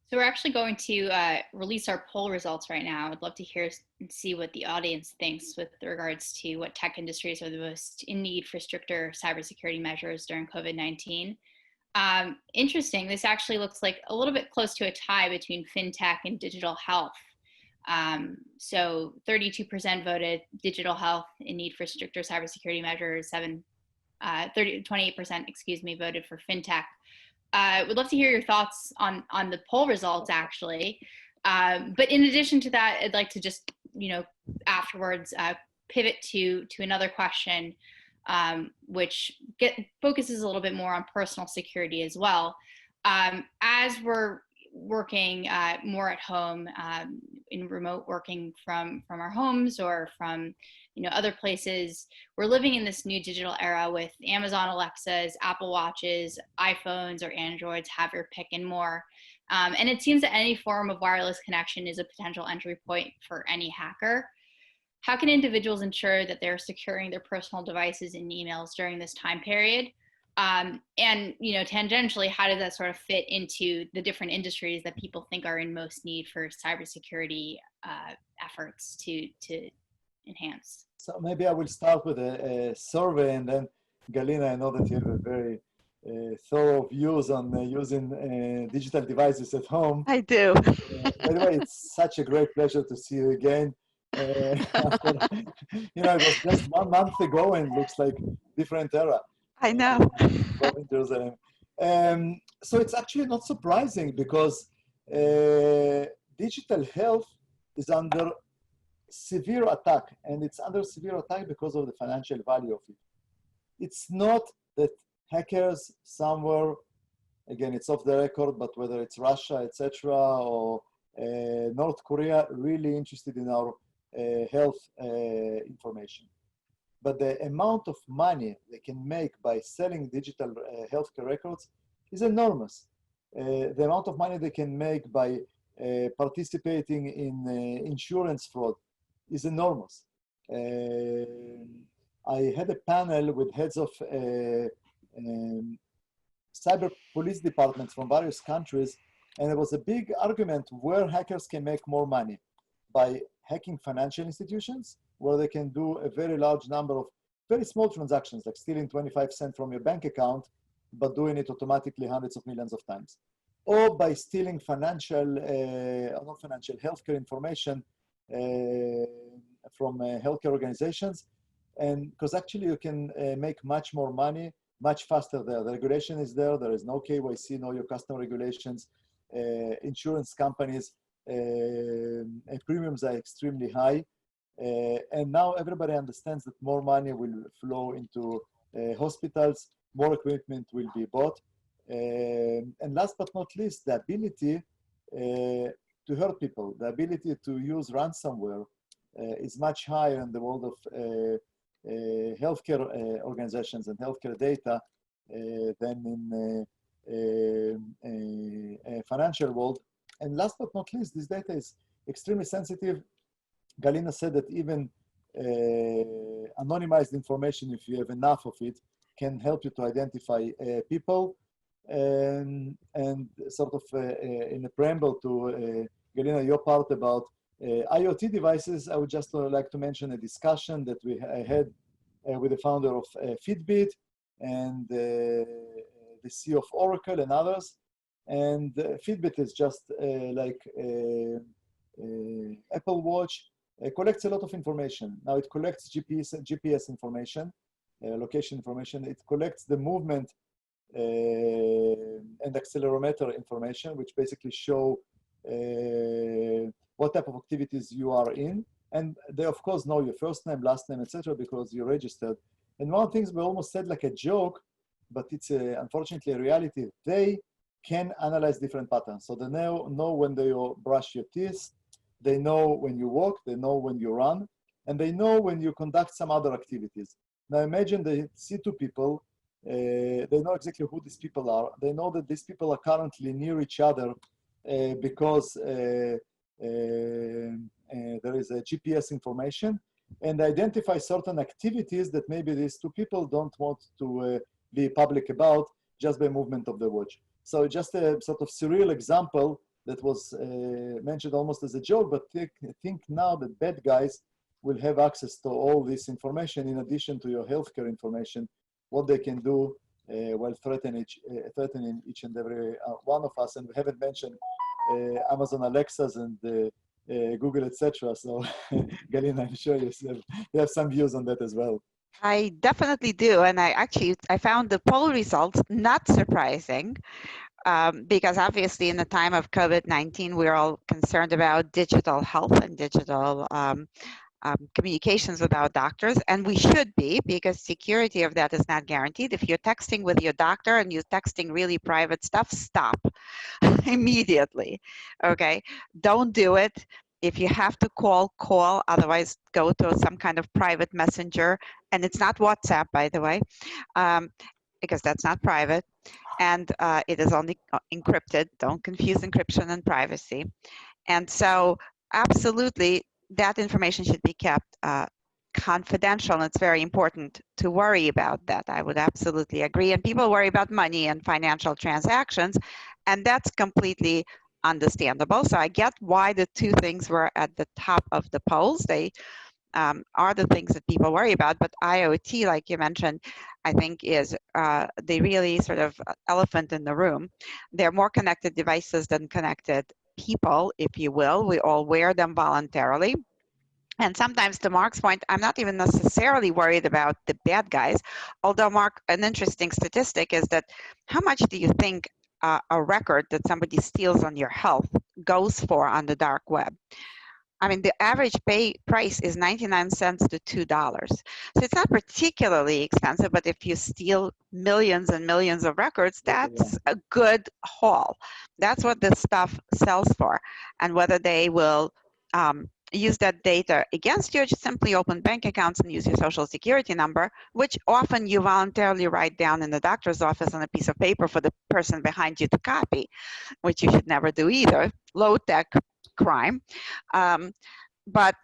So we're actually going to release our poll results right now. I'd love to hear and see what the audience thinks with regards to what tech industries are the most in need for stricter cybersecurity measures during COVID-19. Interesting, this actually looks like a little bit close to a tie between fintech and digital health. So 32% voted digital health in need for stricter cybersecurity measures, 28%, excuse me, voted for fintech. Would love to hear your thoughts on the poll results, actually. But in addition to that, I'd like to just afterwards pivot to another question, which focuses a little bit more on personal security as well. As we're working more at home, in remote working from our homes or from other places, we're living in this new digital era with Amazon Alexas, Apple Watches, iPhones or Androids, have your pick, and more. And it seems that any form of wireless connection is a potential entry point for any hacker. How can individuals ensure that they're securing their personal devices and emails during this time period? And tangentially, how does that sort of fit into the different industries that people think are in most need for cybersecurity efforts to enhance? So maybe I will start with a survey, and then Galina, I know that you have a very thorough views on using digital devices at home. I do. By the way, it's such a great pleasure to see you again. It was just 1 month ago, and looks like different era. I know. So it's actually not surprising, because digital health is under severe attack, and it's under severe attack because of the financial value of it. It's not that hackers somewhere, again, it's off the record, but whether it's Russia, etc., or North Korea, really interested in our health information. But the amount of money they can make by selling digital healthcare records is enormous. The amount of money they can make by participating in insurance fraud is enormous. I had a panel with heads of cyber police departments from various countries, and there was a big argument where hackers can make more money: by hacking financial institutions, where they can do a very large number of very small transactions, like stealing 25 cents from your bank account, but doing it automatically hundreds of millions of times, or by stealing healthcare information from healthcare organizations. And because actually you can make much more money much faster there. The regulation is there. There is no KYC, know your customer regulations. Insurance companies, premiums are extremely high. And now everybody understands that more money will flow into hospitals, more equipment will be bought. And last but not least, the ability to hurt people, the ability to use ransomware is much higher in the world of healthcare organizations and healthcare data than in financial world. And last but not least, this data is extremely sensitive. Galina said that even anonymized information, if you have enough of it, can help you to identify people. And sort of in a preamble to Galina, your part about IoT devices, I would just like to mention a discussion that we had with the founder of Fitbit and the CEO of Oracle and others. And Fitbit is just like Apple Watch. Collects a lot of information. Now it collects GPS information, location information. It collects the movement and accelerometer information, which basically show what type of activities you are in. And they, of course, know your first name, last name, etc., because you're registered. And one of the things we almost said like a joke, but it's unfortunately a reality. They can analyze different patterns. So they know when you brush your teeth, they know when you walk, they know when you run, and they know when you conduct some other activities. Now imagine they see two people, they know exactly who these people are. They know that these people are currently near each other because there is a GPS information, and identify certain activities that maybe these two people don't want to be public about just by movement of the watch. So just a sort of surreal example that was mentioned almost as a joke, but think now that bad guys will have access to all this information in addition to your healthcare information, what they can do while threatening each and every one of us. And we haven't mentioned Amazon Alexas and Google, etc. So Galina, I'm sure you have some views on that as well. I definitely do. And I found the poll results not surprising. because obviously in the time of COVID-19, we're all concerned about digital health and digital communications with our doctors, and we should be, because security of that is not guaranteed. If you're texting with your doctor and you're texting really private stuff, stop immediately. Okay, don't do it. If you have to call, call. Otherwise, go to some kind of private messenger, and it's not WhatsApp, by the way, because that's not private, and it is only encrypted. Don't confuse encryption and privacy. And so, absolutely, that information should be kept confidential. And it's very important to worry about that. I would absolutely agree. And people worry about money and financial transactions, and that's completely understandable. So I get why the two things were at the top of the polls. They are the things that people worry about, but IoT, like you mentioned, I think is the really sort of elephant in the room. There are more connected devices than connected people, if you will. We all wear them voluntarily. And sometimes, to Mark's point, I'm not even necessarily worried about the bad guys. Although, Mark, an interesting statistic is that how much do you think a record that somebody steals on your health goes for on the dark web? I mean, the average price is 99 cents to $2. So it's not particularly expensive, but if you steal millions and millions of records, that's a good haul. That's what this stuff sells for. And whether they will use that data against you, just simply open bank accounts and use your social security number, which often you voluntarily write down in the doctor's office on a piece of paper for the person behind you to copy, which you should never do either. Low-tech crime. But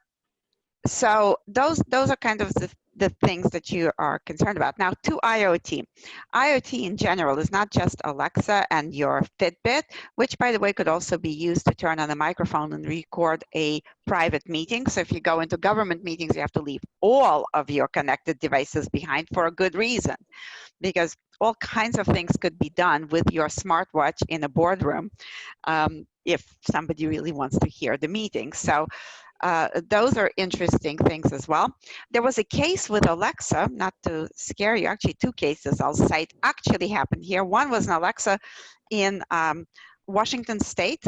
so those are kind of the things that you are concerned about. Now, to IoT. IoT in general is not just Alexa and your Fitbit, which, by the way, could also be used to turn on a microphone and record a private meeting. So if you go into government meetings, you have to leave all of your connected devices behind for a good reason, because all kinds of things could be done with your smartwatch in a boardroom if somebody really wants to hear the meeting. So those are interesting things as well. There was a case with Alexa, not to scare you, actually two cases I'll cite actually happened here. One was an Alexa in Washington State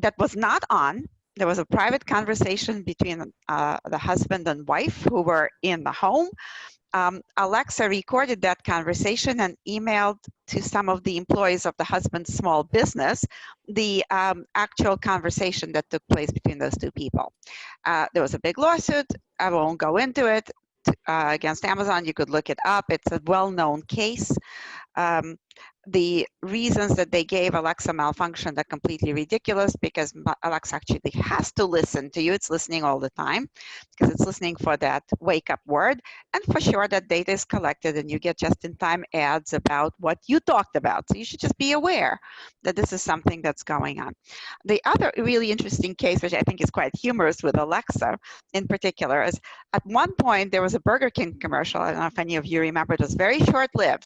that was not on. There was a private conversation between the husband and wife who were in the home. Alexa recorded that conversation and emailed to some of the employees of the husband's small business the actual conversation that took place between those two people. There was a big lawsuit. I won't go into it against Amazon. You could look it up. It's a well-known case. The reasons that they gave Alexa malfunctioned are completely ridiculous, because Alexa actually has to listen to you. It's listening all the time because it's listening for that wake-up word. And for sure, that data is collected and you get just-in-time ads about what you talked about. So you should just be aware that this is something that's going on. The other really interesting case, which I think is quite humorous with Alexa in particular, is at one point there was a Burger King commercial. I don't know if any of you remember. It was very short-lived.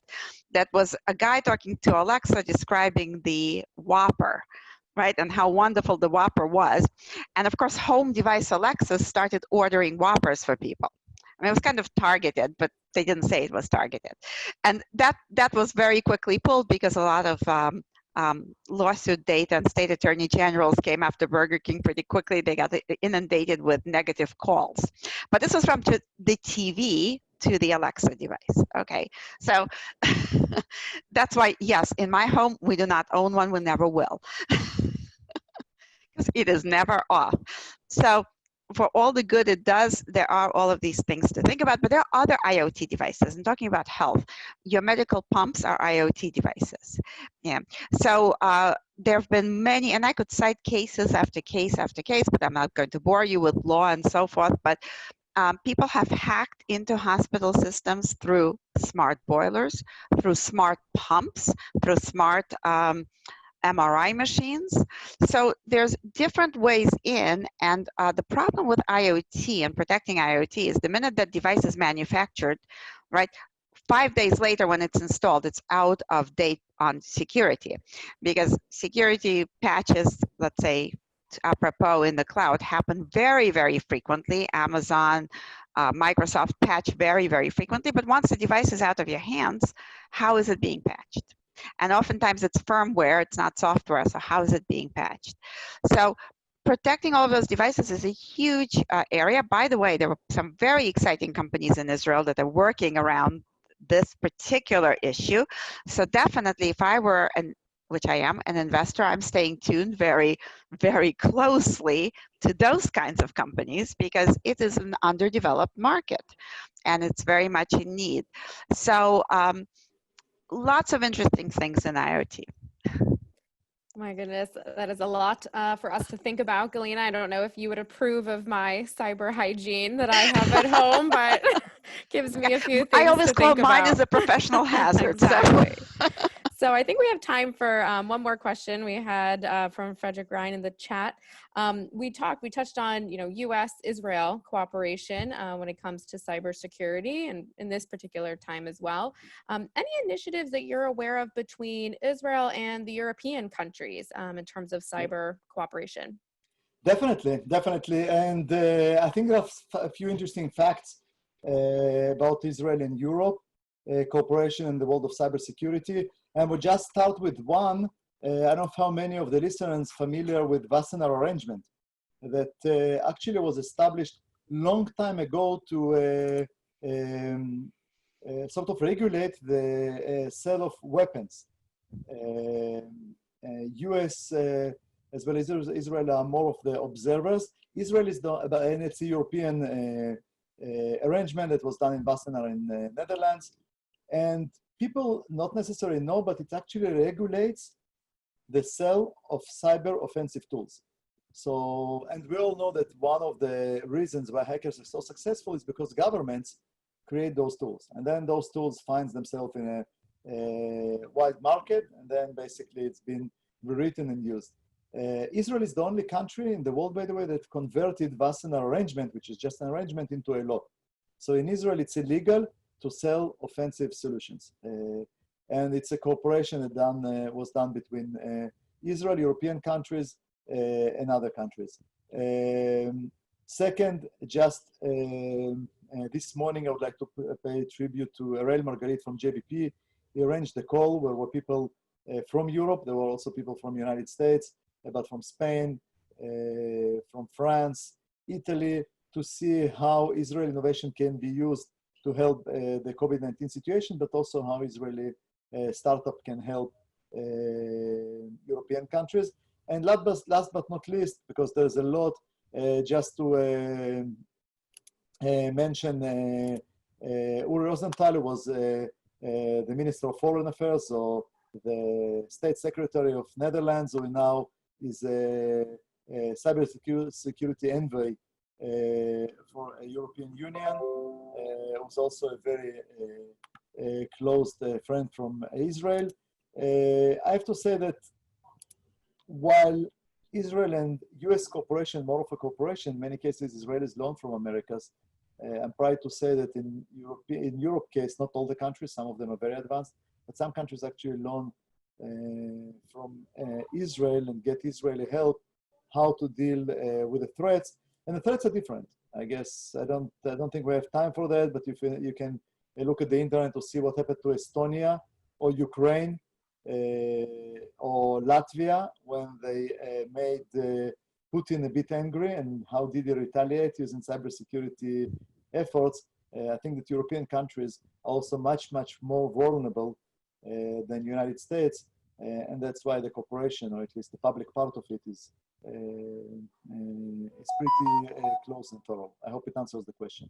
That was a guy talking to Alexa describing the Whopper, right, and how wonderful the Whopper was. And of course, home device Alexa started ordering Whoppers for people. I mean, it was kind of targeted, but they didn't say it was targeted. And that was very quickly pulled because a lot of lawsuit data and state attorney generals came after Burger King pretty quickly. They got inundated with negative calls. But this was from the TV to the Alexa device. Okay, so that's why, yes, in my home, we do not own one, we never will. Because it is never off. So for all the good it does, there are all of these things to think about, but there are other IoT devices. I'm talking about health. Your medical pumps are IoT devices. Yeah. So there have been many, and I could cite cases after case after case, but I'm not going to bore you with law and so forth, but people have hacked into hospital systems through smart boilers, through smart pumps, through smart MRI machines. So there's different ways in, and the problem with IoT and protecting IoT is the minute that device is manufactured, right, 5 days later when it's installed, it's out of date on security, because security patches, let's say, apropos in the cloud, happen very, very frequently. Amazon, Microsoft patch very, very frequently. But once the device is out of your hands, how is it being patched? And oftentimes it's firmware, it's not software. So how is it being patched? So protecting all of those devices is a huge area. By the way, there were some very exciting companies in Israel that are working around this particular issue. So definitely, if I were which I am, an investor, I'm staying tuned very, very closely to those kinds of companies because it is an underdeveloped market and it's very much in need. So lots of interesting things in IoT. My goodness, that is a lot for us to think about. Galina, I don't know if you would approve of my cyber hygiene that I have at home, but gives me a few things I always to call think mine about. as a professional hazard. Exactly. So. So I think we have time for one more question we had from Frederick Rein in the chat. We touched on, U.S.-Israel cooperation when it comes to cybersecurity, and in this particular time as well. Any initiatives that you're aware of between Israel and the European countries in terms of cyber cooperation? Definitely, definitely. And I think there are a few interesting facts about Israel and Europe, cooperation in the world of cybersecurity. And we'll just start with one. I don't know how many of the listeners familiar with Wassenaar Arrangement that actually was established long time ago to sort of regulate the sale of weapons. US as well as Israel are more of the observers. Israel is and it's a European arrangement that was done in Wassenaar in the Netherlands. And people not necessarily know, but it actually regulates the sale of cyber offensive tools. So, and we all know that one of the reasons why hackers are so successful is because governments create those tools. And then those tools find themselves in a wide market, and then basically it's been rewritten and used. Israel is the only country in the world, by the way, that converted Wassenaar Arrangement, which is just an arrangement, into a law. So in Israel, it's illegal to sell offensive solutions. And it's a cooperation that was done between Israel, European countries, and other countries. Second, just this morning, I would like to pay tribute to Yael Margarit from JBP. He arranged a call where were people from Europe. There were also people from the United States, but from Spain, from France, Italy, to see how Israel innovation can be used to help the COVID-19 situation, but also how Israeli startup can help European countries. And last but not least, because there's a lot, just to mention Uri Rosenthal, who was the Minister of Foreign Affairs, or the State Secretary of Netherlands, who now is a cybersecurity envoy for a European Union, who's also a very close friend from Israel. I have to say that while Israel and US cooperation, more of a cooperation, in many cases Israelis learn from Americas. I'm proud to say that in Europe case, not all the countries, some of them are very advanced, but some countries actually learn from Israel and get Israeli help how to deal with the threats. And the threats are different. I guess I don't think we have time for that, but if you can look at the internet to see what happened to Estonia or Ukraine or Latvia when they made Putin a bit angry, and how did he retaliate using cybersecurity efforts. I think that European countries are also much more vulnerable than the United States, and that's why the cooperation, or at least the public part of it, is pretty close and thorough. I hope it answers the question.